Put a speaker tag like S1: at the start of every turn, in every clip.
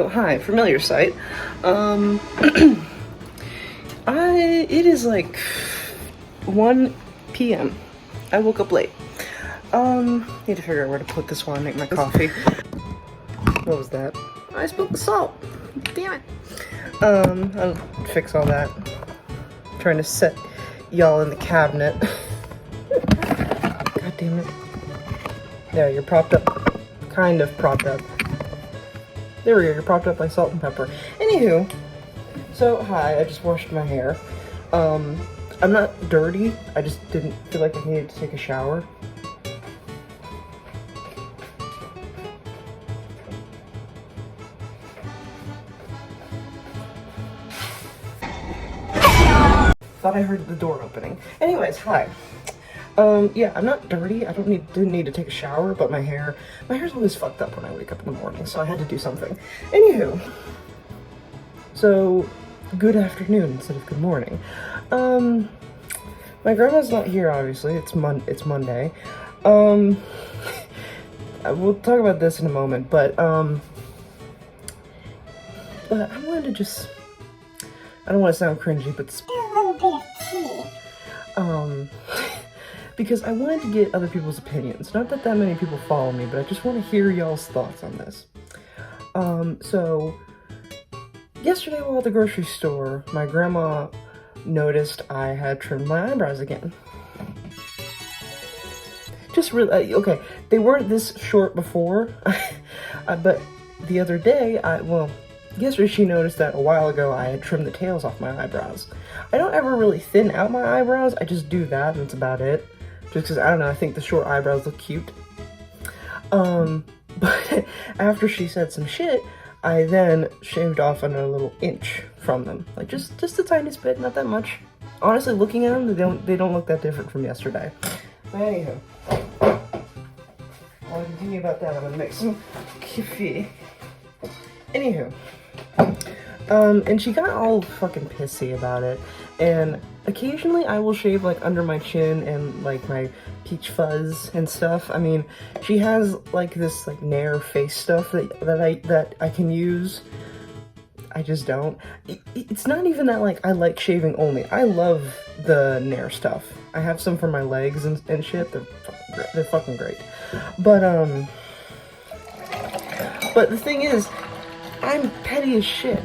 S1: Oh, hi, familiar sight. It is like 1 p.m. I woke up late. Need to figure out where to put this while I make my coffee. What was that? I spilled the salt. Damn it. I'll fix all that. Trying to set y'all in the cabinet. God damn it. There, you're propped up. Kind of propped up. There we go, you're propped up by salt and pepper. Anywho, so hi, I just washed my hair. I'm not dirty, I just didn't feel like I needed to take a shower. Thought I heard the door opening. Anyways, hi. Yeah, I'm not dirty. I didn't need to take a shower, but my hair's always fucked up when I wake up in the morning, so I had to do something. Anywho, so good afternoon instead of good morning. My grandma's not here, obviously. It's Monday. We'll talk about this in a moment, but I wanted to just, I don't want to sound cringy, but because I wanted to get other people's opinions. Not that many people follow me, but I just want to hear y'all's thoughts on this. So yesterday while at the grocery store, my grandma noticed I had trimmed my eyebrows again. Just really, okay, they weren't this short before, but the other day, yesterday she noticed that a while ago I had trimmed the tails off my eyebrows. I don't ever really thin out my eyebrows, I just do that and that's about it. Just because, I don't know, I think the short eyebrows look cute. But after she said some shit, I then shaved off another little inch from them. Like, just the tiniest bit, not that much. Honestly, looking at them, they don't look that different from yesterday. But anywho, I'll continue about that. I'm gonna make some coffee. Anywho, and she got all fucking pissy about it, and occasionally I will shave like under my chin and like my peach fuzz and stuff. I mean, she has like this like Nair face stuff that I can use. I just don't. It's not even that like I like shaving only. I love the Nair stuff. I have some for my legs and shit. They're fucking great. But the thing is, I'm petty as shit.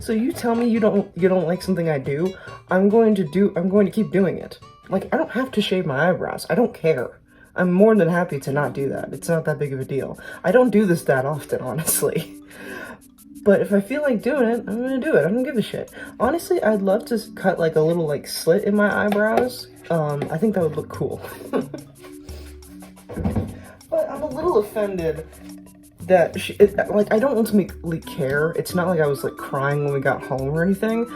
S1: So you tell me you don't like something I do, I'm going to keep doing it. Like, I don't have to shave my eyebrows. I don't care. I'm more than happy to not do that. It's not that big of a deal. I don't do this that often, honestly. But if I feel like doing it, I'm gonna do it. I don't give a shit. Honestly, I'd love to cut like a little like slit in my eyebrows. I think that would look cool. But I'm a little offended that like, I don't ultimately care. It's not like I was like crying when we got home or anything,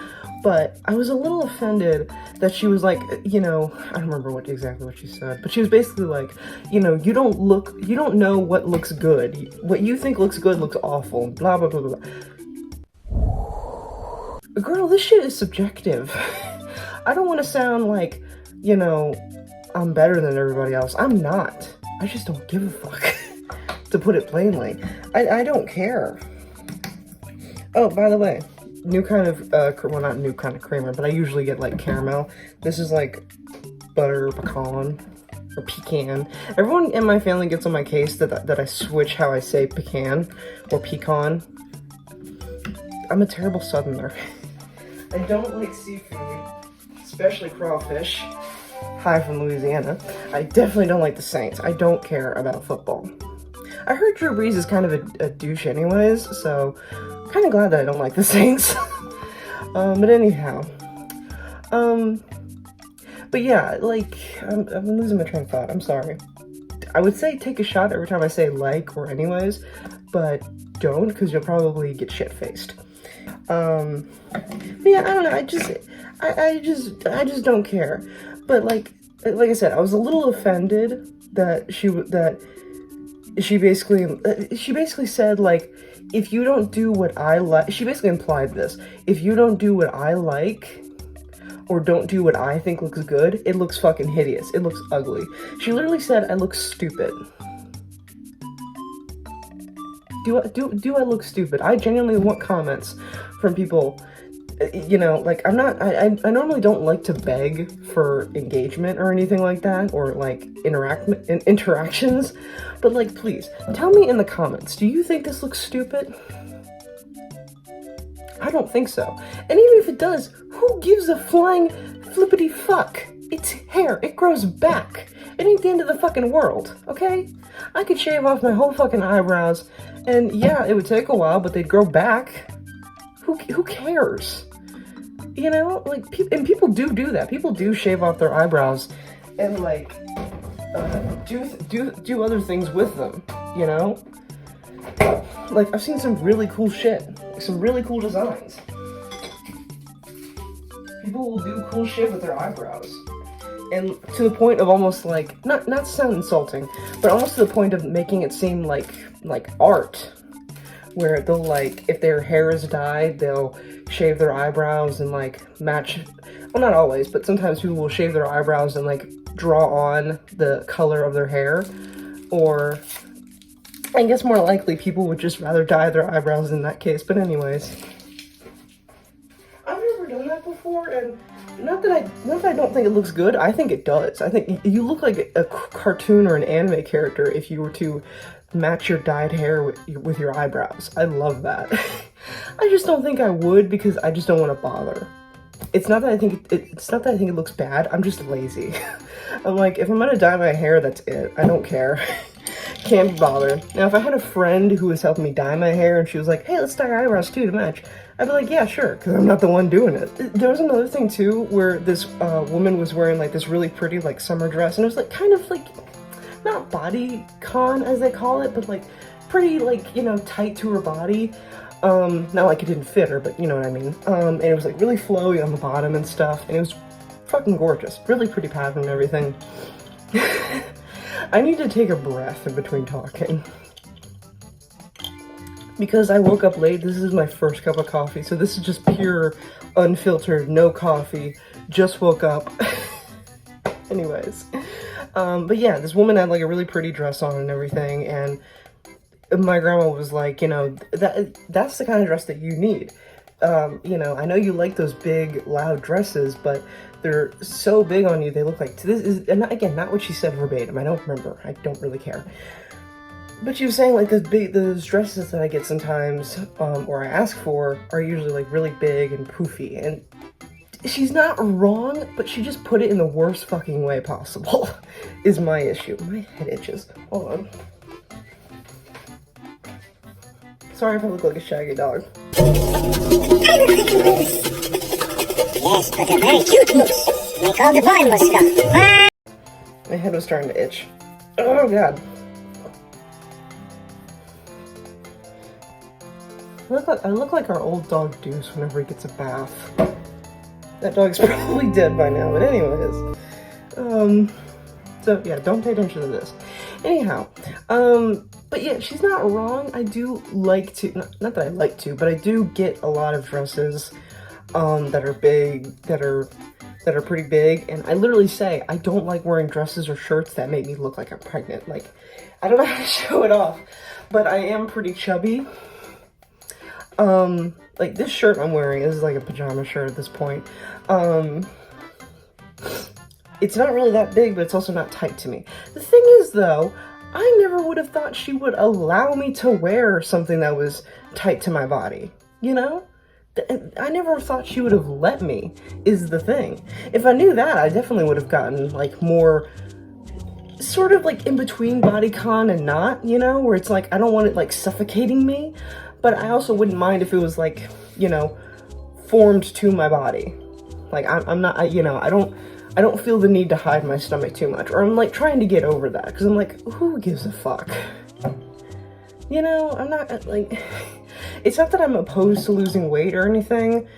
S1: but I was a little offended that she was like, you know, I don't remember exactly what she said, but she was basically like, you know, you don't know what looks good. What you think looks good looks awful, blah, blah, blah, blah. Girl, this shit is subjective. I don't want to sound like, you know, I'm better than everybody else. I'm not. I just don't give a fuck. To put it plainly, I don't care. Oh, by the way, new kind of, well, not new kind of creamer, but I usually get like caramel. This is like butter pecan or pecan. Everyone in my family gets on my case that I switch how I say pecan or pecan. I'm a terrible southerner. I don't like seafood, especially crawfish. Hi from Louisiana. I definitely don't like the Saints. I don't care about football. I heard Drew Brees is kind of a douche anyways, so kind of glad that I don't like the Saints. But anyhow. But yeah, like, I'm losing my train of thought. I'm sorry. I would say take a shot every time I say like or anyways, but don't, because you'll probably get shit-faced. But yeah, I don't know. I just don't care. But like I said, I was a little offended that she basically said, like, if you don't do what I like, she basically implied this, if you don't do what I like, or don't do what I think looks good, it looks fucking hideous, it looks ugly. She literally said I look stupid. Do I look stupid? I genuinely want comments from people. You know, like, I normally don't like to beg for engagement or anything like that, or like interactions, but like, please tell me in the comments, do you think this looks stupid? I don't think so. And even if it does, who gives a flying flippity fuck? It's hair, it grows back. It ain't the end of the fucking world, okay? I could shave off my whole fucking eyebrows, and yeah, it would take a while, but they'd grow back. Who cares? You know, like, people do that. People do shave off their eyebrows and like do other things with them. You know, like, I've seen some really cool shit, like, some really cool designs. People will do cool shit with their eyebrows, and to the point of almost like, not to sound insulting, but almost to the point of making it seem like art. Where they'll, like, if their hair is dyed, they'll shave their eyebrows and like match, well, not always, but sometimes people will shave their eyebrows and like draw on the color of their hair. Or I guess more likely people would just rather dye their eyebrows in that case. But anyways, I've never done that before, and not that I don't think it looks good. I think it does. I think you look like a cartoon or an anime character if you were to match your dyed hair with your eyebrows. I love that. I just don't think I would, because I just don't want to bother. It's not that I think it looks bad. I'm just lazy. I'm like, if I'm gonna dye my hair, that's it. I don't care. Can't be bothered. Now, if I had a friend who was helping me dye my hair and she was like, hey, let's dye our eyebrows too to match, I'd be like, yeah, sure, because I'm not the one doing it. There was another thing too, where this woman was wearing like this really pretty like summer dress, and it was like kind of like, not bodycon as they call it, but like pretty, like, you know, tight to her body. Not like it didn't fit her, but you know what I mean. And it was like really flowy on the bottom and stuff, and it was fucking gorgeous. Really pretty pattern and everything. I need to take a breath in between talking, because I woke up late. This is my first cup of coffee, so this is just pure, unfiltered, no coffee. Just woke up. Anyways. But yeah, this woman had like a really pretty dress on and everything, and my grandma was like, you know, that's the kind of dress that you need. You know, I know you like those big, loud dresses, but they're so big on you, they look like, this is, and again, not what she said verbatim, I don't remember, I don't really care. But she was saying like those dresses that I get sometimes, or I ask for, are usually like really big and poofy, and she's not wrong, but she just put it in the worst fucking way possible, is my issue. My head itches. Hold on. Sorry if I look like a shaggy dog.
S2: Yes, but they're very cute moose. They call the violence stuff.
S1: My head was starting to itch. Oh god. I look like our old dog Deuce whenever he gets a bath. That dog's probably dead by now, but anyways. So yeah, don't pay attention to this. Anyhow, but yeah, she's not wrong. I do like to, not that I like to, but I do get a lot of dresses, that are big, that are pretty big, and I literally say, I don't like wearing dresses or shirts that make me look like I'm pregnant. Like, I don't know how to show it off, but I am pretty chubby. Like, this shirt I'm wearing is like a pajama shirt at this point. It's not really that big, but it's also not tight to me. The thing is, though, I never would have thought she would allow me to wear something that was tight to my body, you know? I never thought she would have let me, is the thing. If I knew that, I definitely would have gotten, like, more sort of, like, in between bodycon and not, you know? Where it's like, I don't want it, like, suffocating me, but I also wouldn't mind if it was, like, you know, formed to my body. Like, I'm not, you know, I don't feel the need to hide my stomach too much, or I'm like trying to get over that, because I'm like, who gives a fuck? You know, I'm not like, it's not that I'm opposed to losing weight or anything.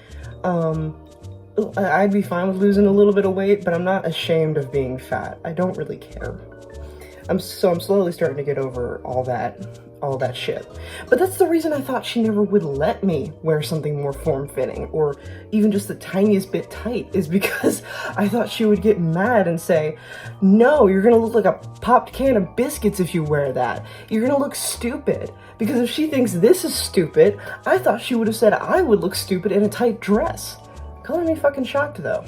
S1: I'd be fine with losing a little bit of weight, but I'm not ashamed of being fat. I don't really care. I'm slowly starting to get over all that. all that shit. But that's the reason I thought she never would let me wear something more form-fitting or even just the tiniest bit tight, is because I thought she would get mad and say, no, you're gonna look like a popped can of biscuits if you wear that. You're gonna look stupid. Because if she thinks this is stupid, I thought she would have said I would look stupid in a tight dress. Color me fucking shocked though.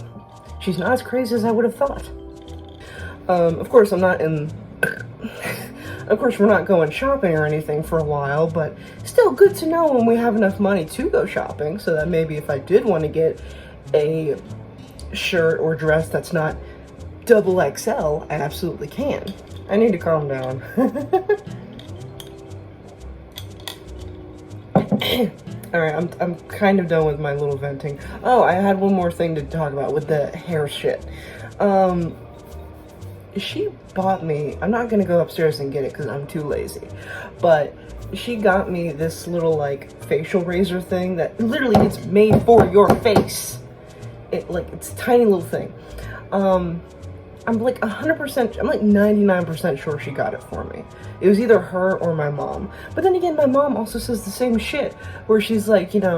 S1: She's not as crazy as I would have thought. Of course, I'm not in... Of course, we're not going shopping or anything for a while, but still good to know when we have enough money to go shopping, so that maybe if I did want to get a shirt or dress that's not double XL, I absolutely can. I need to calm down. Alright, I'm kind of done with my little venting. Oh, I had one more thing to talk about with the hair shit. She bought me, I'm not gonna go upstairs and get it because I'm too lazy, but she got me this little like facial razor thing that literally it's made for your face. It's a tiny little thing. I'm like 100%, I'm like 99% sure she got it for me. It was either her or my mom. But then again, my mom also says the same shit, where she's like, she can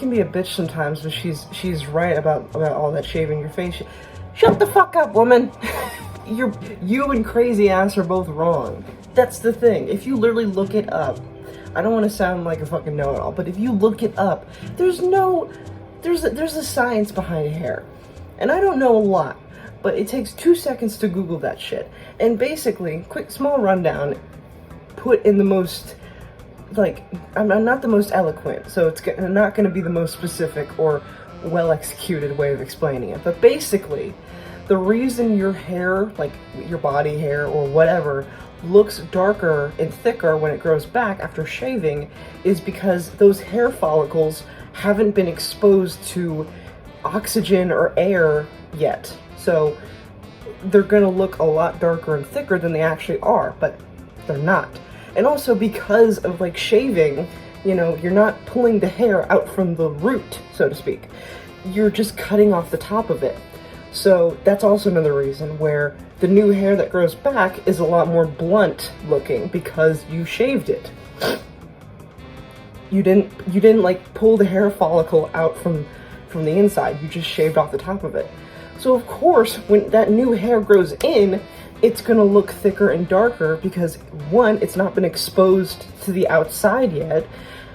S1: be a bitch sometimes, but she's right about all that shaving your face. Shut the fuck up, woman. You and crazy ass are both wrong. That's the thing. If you literally look it up, I don't want to sound like a fucking know-it-all, but if you look it up, there's a science behind hair. And I don't know a lot, but it takes 2 seconds to Google that shit. And basically, quick small rundown, put in the most, I'm not the most eloquent, so it's not going to be the most specific or well-executed way of explaining it. But basically, the reason your hair, like your body hair or whatever, looks darker and thicker when it grows back after shaving is because those hair follicles haven't been exposed to oxygen or air yet. So they're gonna look a lot darker and thicker than they actually are, but they're not. And also because of like shaving, you're not pulling the hair out from the root, so to speak. You're just cutting off the top of it. So that's also another reason where the new hair that grows back is a lot more blunt looking because you shaved it. You didn't like pull the hair follicle out from the inside. You just shaved off the top of it. So of course, when that new hair grows in, it's gonna look thicker and darker because one, it's not been exposed to the outside yet,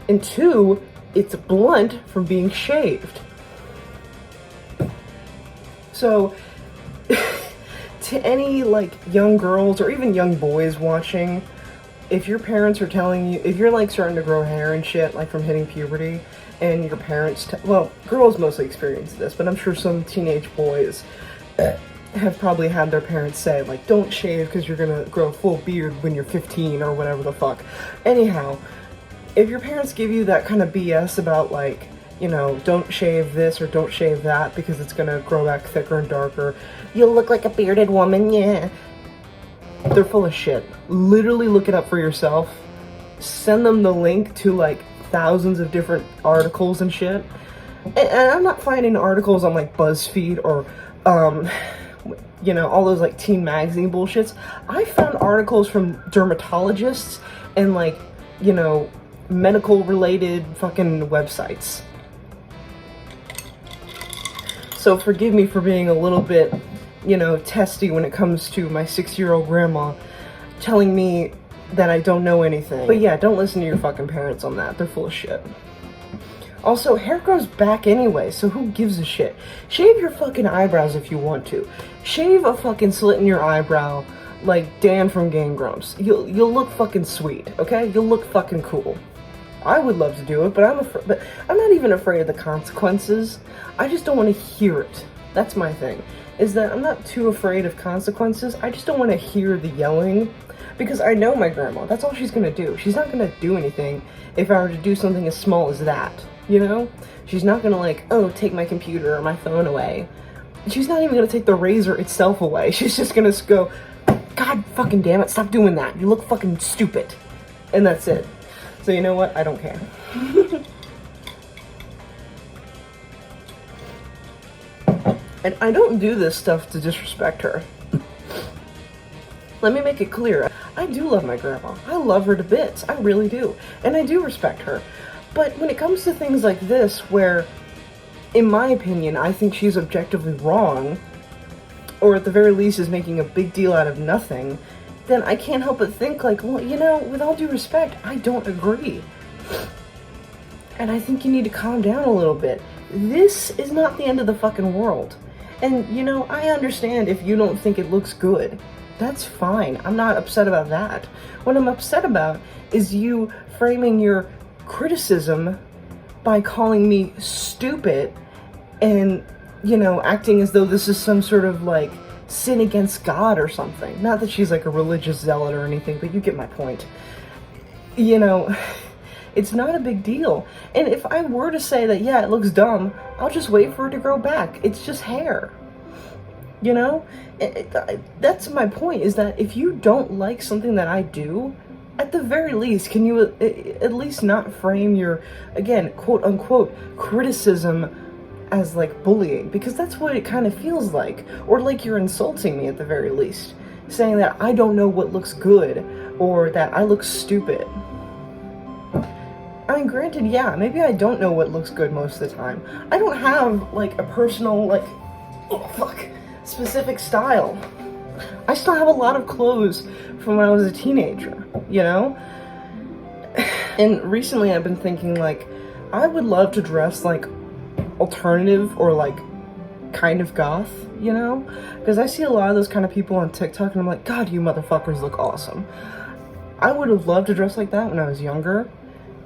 S1: and two, it's blunt from being shaved. So, to any like young girls or even young boys watching, if your parents are telling you, if you're like starting to grow hair and shit, like from hitting puberty, and your parents, well, girls mostly experience this, but I'm sure some teenage boys have probably had their parents say, like, don't shave because you're gonna grow a full beard when you're 15 or whatever the fuck. Anyhow, if your parents give you that kind of BS about like, don't shave this or don't shave that because it's gonna grow back thicker and darker, you'll look like a bearded woman, yeah. They're full of shit. Literally look it up for yourself. Send them the link to like thousands of different articles and shit. And I'm not finding articles on like BuzzFeed or, all those like teen magazine bullshits. I found articles from dermatologists and like, medical related fucking websites. So forgive me for being a little bit, testy when it comes to my 6-year-old grandma telling me that I don't know anything. But yeah, don't listen to your fucking parents on that. They're full of shit. Also, hair grows back anyway, so who gives a shit? Shave your fucking eyebrows if you want to. Shave a fucking slit in your eyebrow like Dan from Game Grumps. You'll look fucking sweet, okay? You'll look fucking cool. I would love to do it, but I'm not even afraid of the consequences. I just don't want to hear it. That's my thing. Is that I'm not too afraid of consequences. I just don't want to hear the yelling. Because I know my grandma. That's all she's gonna do. She's not gonna do anything if I were to do something as small as that. She's not gonna like, oh, take my computer or my phone away. She's not even gonna take the razor itself away. She's just gonna go, God fucking damn it, stop doing that. You look fucking stupid. And that's it. So you know what? I don't care. And I don't do this stuff to disrespect her. Let me make it clear. I do love my grandma. I love her to bits. I really do. And I do respect her. But when it comes to things like this, where, in my opinion, I think she's objectively wrong, or at the very least is making a big deal out of nothing, then I can't help but think like, well, you know, with all due respect, I don't agree. And I think you need to calm down a little bit. This is not the end of the fucking world. And, you know, I understand if you don't think it looks good. That's fine. I'm not upset about that. What I'm upset about is you framing your criticism by calling me stupid and, you know, acting as though this is some sort of, like, sin against God or something. Not that she's, like, a religious zealot or anything, but you get my point. You know, it's not a big deal. And if I were to say that, yeah, it looks dumb, I'll just wait for it to grow back. It's just hair. You know? That's my point, is that if you don't like something that I do, at the very least, can you at least not frame your, again, quote-unquote, criticism as, like, bullying? Because that's what it kind of feels like. Or like you're insulting me at the very least. Saying that I don't know what looks good, or that I look stupid. I mean, granted, yeah, maybe I don't know what looks good most of the time. I don't have, like, a personal, like, specific style. I still have a lot of clothes from when I was a teenager, you know? And recently I've been thinking, like, I would love to dress, like, alternative or, like, kind of goth, you know? Because I see a lot of those kind of people on TikTok and I'm like, God, you motherfuckers look awesome. I would have loved to dress like that when I was younger.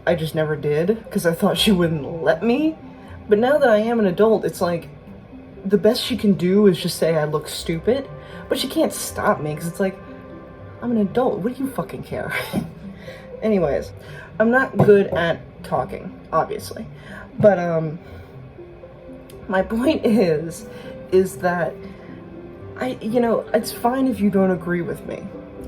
S1: I just never did, because I thought she wouldn't let me. But now that I am an adult, it's like, the best she can do is just say I look stupid, but she can't stop me, because it's like, I'm an adult, what do you fucking care? Anyways, I'm not good at talking, obviously, but, my point is that, you know, it's fine if you don't agree with me.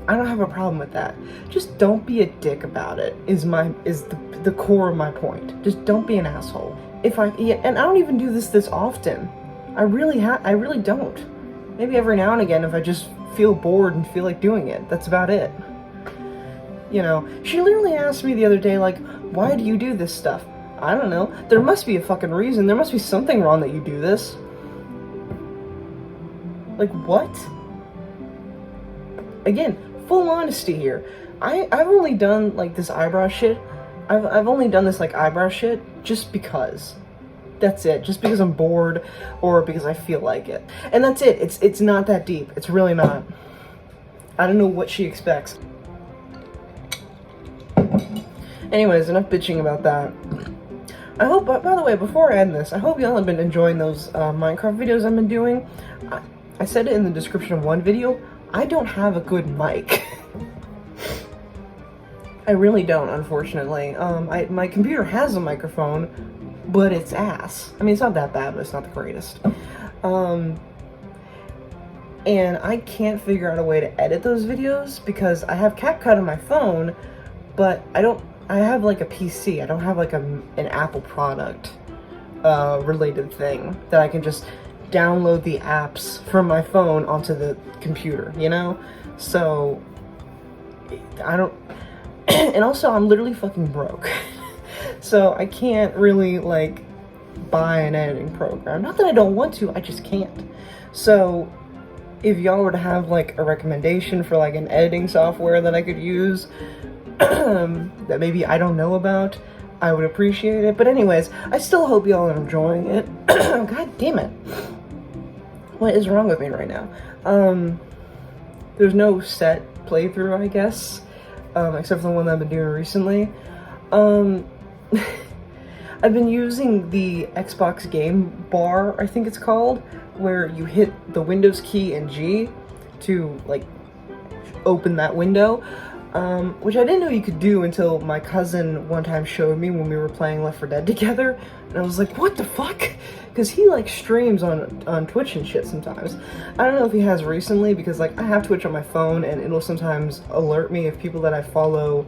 S1: I don't have a problem with that. Just don't be a dick about it, is the core of my point. Just don't be an asshole. And I don't even do this often. I really don't. Maybe every now and again if I just feel bored and feel like doing it. That's about it. You know, she literally asked me the other day, like, why do you do this stuff? I don't know. There must be a fucking reason. There must be something wrong that you do this. Like, what? Again, full honesty here. I've only done, like, this eyebrow shit. I've only done this, like, eyebrow shit just because. That's it. Just because I'm bored or because I feel like it. And that's it. It's not that deep. It's really not. I don't know what she expects. Anyways, enough bitching about that. I hope, by the way, before I end this, I hope y'all have been enjoying those Minecraft videos I've been doing. I said it in the description of one video, I don't have a good mic. I really don't, unfortunately. My computer has a microphone, but it's ass. I mean, it's not that bad, but it's not the greatest. And I can't figure out a way to edit those videos because I have CapCut on my phone, but I have like a PC. I don't have like an Apple product related thing that I can just download the apps from my phone onto the computer, you know? So, I don't... And also, I'm literally fucking broke. So, I can't really, like, buy an editing program. Not that I don't want to, I just can't. So, if y'all were to have, like, a recommendation for, like, an editing software that I could use that maybe I don't know about, I would appreciate it. But anyways, I still hope y'all are enjoying it. God damn it. What is wrong with me right now? There's no set playthrough, I guess, except for the one that I've been doing recently. I've been using the Xbox game bar, I think it's called, where you hit the Windows key and G to, like, open that window, which I didn't know you could do until my cousin one time showed me when we were playing Left 4 Dead together, and I was like, what the fuck? Because he, like, streams on Twitch and shit sometimes. I don't know if he has recently, because, like, I have Twitch on my phone, and it'll sometimes alert me if people that I follow,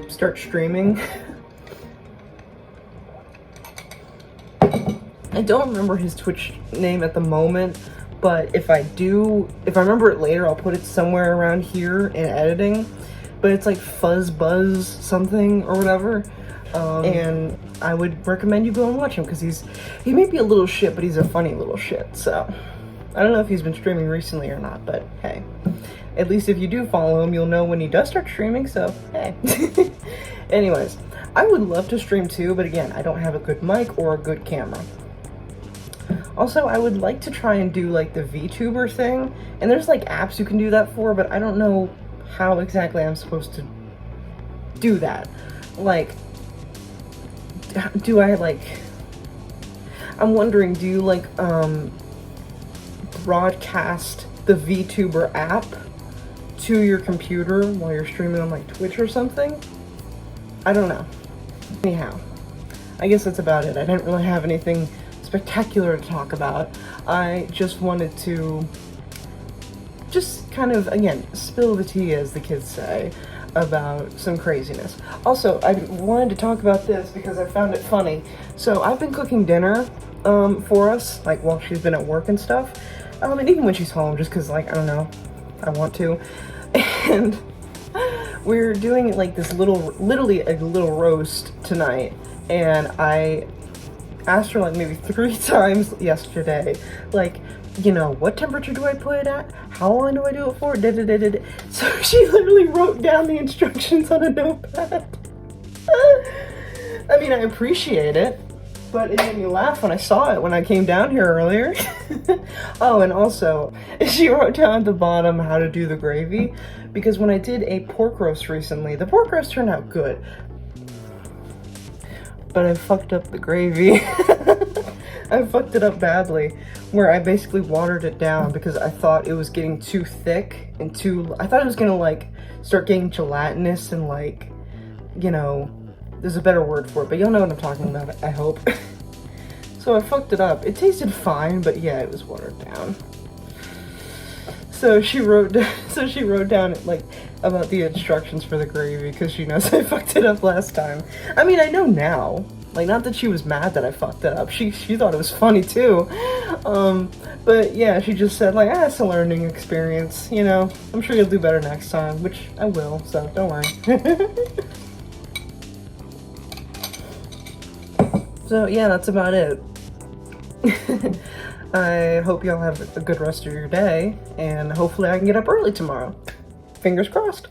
S1: start streaming. I don't remember his Twitch name at the moment, but if I remember it later, I'll put it somewhere around here in editing. But it's like Fuzz Buzz something or whatever. And I would recommend you go and watch him because he may be a little shit, but he's a funny little shit. So I don't know if he's been streaming recently or not, but hey, at least if you do follow him, you'll know when he does start streaming. So hey. Anyways, I would love to stream too, but again, I don't have a good mic or a good camera. Also, I would like to try and do like the VTuber thing, and there's like apps you can do that for, but I don't know how exactly I'm supposed to do that. Like, do I like, I'm wondering, do you like broadcast the VTuber app to your computer while you're streaming on like Twitch or something? I don't know. Anyhow, I guess that's about it. I didn't really have anything spectacular to talk about. I just wanted to just kind of, again, spill the tea, as the kids say, about some craziness. Also, I wanted to talk about this because I found it funny. So I've been cooking dinner for us, like while she's been at work and stuff, and even when she's home, just because, like, I don't know, I want to. And we're doing like this literally a little roast tonight, and I asked her like maybe 3 times yesterday, like, you know, what temperature do I put it at? How long do I do it for? So she literally wrote down the instructions on a notepad. I mean, I appreciate it, but it made me laugh when I saw it when I came down here earlier. Oh, and also, she wrote down at the bottom how to do the gravy, because when I did a pork roast recently, the pork roast turned out good, but I fucked up the gravy. I fucked it up badly, where I basically watered it down because I thought it was getting too thick and I thought it was gonna like start getting gelatinous and like, you know, there's a better word for it, but you'll know what I'm talking about, I hope. So I fucked it up. It tasted fine, but yeah, it was watered down. So she wrote down like about the instructions for the gravy because she knows I fucked it up last time. I mean, I know now. Like, not that she was mad that I fucked it up. She thought it was funny too. But yeah, she just said like, it's a learning experience, you know. I'm sure you'll do better next time, which I will, so don't worry. So yeah, that's about it. I hope y'all have a good rest of your day, and hopefully I can get up early tomorrow. Fingers crossed.